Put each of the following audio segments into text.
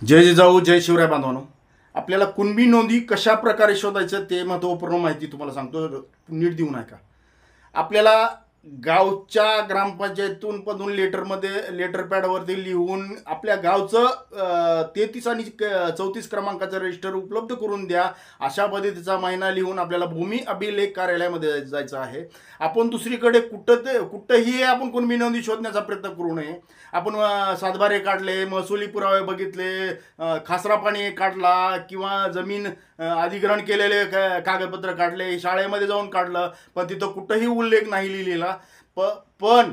जय जिजाऊ जय शिवराय बांधवांनो. आपल्याला कुणबी नोंदी कशा प्रकारे शोधायचं ते महत्त्वपूर्ण माहिती तुम्हाला सांगतो, नीट देऊ नका. आपल्याला गावच्या ग्रामपंचायतून पदून लेटर पॅडवरती लिहून आपल्या गावचं 33 आणि 34 क्रमांकाचं रजिस्टर उपलब्ध करून द्या, अशा पद्धतीचा महिना लिहून आपल्याला भूमी अभिलेख कार्यालयामध्ये जायचं आहे. आपण दुसरीकडे कुठंही आपण कुणबी नोंदी शोधण्याचा प्रयत्न करू नये. आपण सातबारे काढले, महसुली पुरावे बघितले, खासरा पाणी काढला किंवा जमीन अधिग्रहण केलेले कागदपत्र काढले, शाळेमध्ये जाऊन काढलं, पण तिथं कुठंही उल्लेख नाही लिहिलेला. पण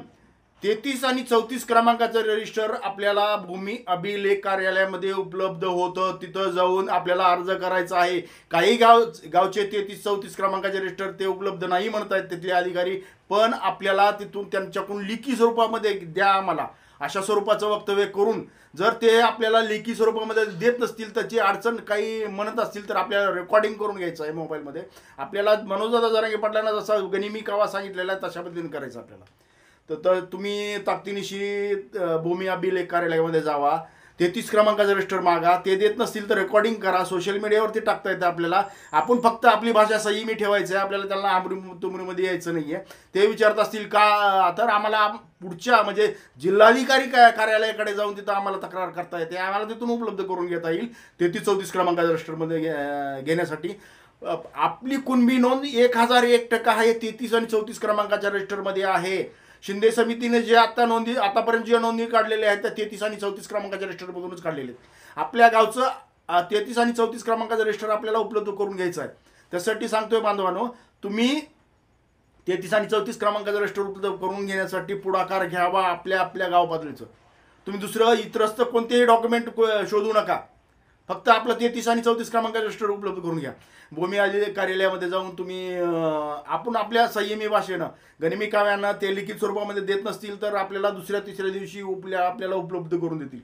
33 आणि 34 क्रमांकाचं रजिस्टर आपल्याला भूमी अभिलेख कार्यालयामध्ये उपलब्ध होतं. तिथं जाऊन आपल्याला अर्ज करायचा आहे. काही गावचे 33-34 क्रमांकाचे रजिस्टर ते उपलब्ध नाही म्हणत आहेत तिथले अधिकारी, पण आपल्याला तिथून त्यांच्याकडून लेखी स्वरूपामध्ये द्या आम्हाला, अशा स्वरूपाचं वक्तव्य करून जर ते आपल्याला लेखी स्वरूपामध्ये देत नसतील, त्याची अडचण काही म्हणत असतील तर आपल्याला रेकॉर्डिंग करून घ्यायचं आहे मोबाईलमध्ये. आपल्याला मनोजदादा जरांगे पाटलांना जसा गनिमी कावा सांगितलेला आहे तशा पद्धतीने करायचं आपल्याला. तर तुम्ही ताकदीनिशी भूमी अभिलेख कार्यालयामध्ये जावा, 33 क्रमांकाचं रजिस्टर मागा. ते देत नसतील तर रेकॉर्डिंग करा, सोशल मीडियावरती टाकता येतं आपल्याला. आपण फक्त आपली भाषा संयमी ठेवायचं आहे, आपल्याला त्यांना आमरीमध्ये यायचं नाही आहे. ते विचारत असतील का, तर आम्हाला पुढच्या म्हणजे जिल्हाधिकारी कार्यालयाकडे जाऊन तिथं आम्हाला तक्रार करता येते, आम्हाला तिथून उपलब्ध करून घेता येईल 33-34 क्रमांकाच्या रजिस्टरमध्ये घेण्यासाठी. आपली कुणबी नोंद 1001% आहे, 33 आणि 34 क्रमांकाच्या रजिस्टरमध्ये आहे. शिंदे समितीने जे आतापर्यंत जे नोंदी काढलेल्या आहेत त्या 33 आणि 34 क्रमांकाच्या रजिस्टरमधूनच काढलेले आहेत. आपल्या गावचं 33 आणि 34 क्रमांकाचं रजिस्टर आपल्याला उपलब्ध करून घ्यायचं आहे. त्यासाठी सांगतोय बांधवांनो, तुम्ही 33 आणि 34 क्रमांकाचं रजिस्टर उपलब्ध करून घेण्यासाठी पुढाकार घ्यावा आपल्या गाव पातळीचं. तुम्ही दुसरं इतरस्त कोणतेही डॉक्युमेंट शोधू नका, फक्त आपलं 33 आणि 34 क्रमांकाचं रजिस्टर उपलब्ध करून घ्या. भूमी अभिलेख कार्यालयामध्ये जाऊन तुम्ही आपण आपल्या संयमी भाषेनं गनिमी काव्यांना ते लिखित स्वरूपामध्ये देत नसतील तर आपल्याला दुसऱ्या तिसऱ्या दिवशी आपल्याला उपलब्ध करून देतील.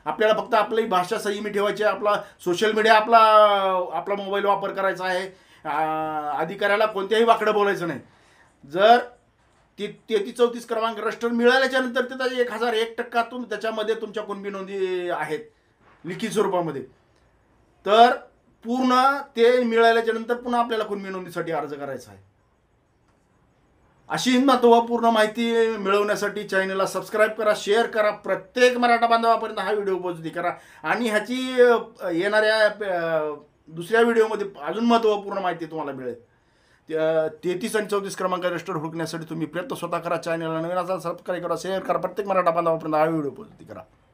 आपल्याला फक्त आपली भाषा संयमी ठेवायची आहे. आपला सोशल मीडिया आपला मोबाईल वापर करायचा आहे. अधिकाऱ्याला कोणत्याही वाकडं बोलायचं नाही. जर 33-34 क्रमांक रजिस्टर मिळाल्याच्या नंतर त्याचा 1001% त्याच्यामध्ये तुमच्या कुणबी नोंदी आहेत लिखित स्वरूपामध्ये, तर पूर्ण ते मिळाल्याच्या नंतर पुन्हा आपल्याला कुणबी नोंदीसाठी अर्ज करायचा आहे. अशी महत्त्वपूर्ण माहिती मिळवण्यासाठी चॅनलला सबस्क्राईब करा, शेअर करा, प्रत्येक मराठा बांधवापर्यंत हा व्हिडिओ पोहोचती करा. आणि ह्याची येणाऱ्या दुसऱ्या व्हिडिओमध्ये अजून महत्त्वपूर्ण माहिती तुम्हाला मिळेल. 33 आणि 34 क्रमांक रजिस्टर हुडकण्यासाठी तुम्ही प्रयत्न स्वतः करा. चॅनलला नवीन असाल सबस्क्राईब करा, शेअर करा, प्रत्येक मराठा बांधवापर्यंत हा व्हिडिओ पोहोचती करा.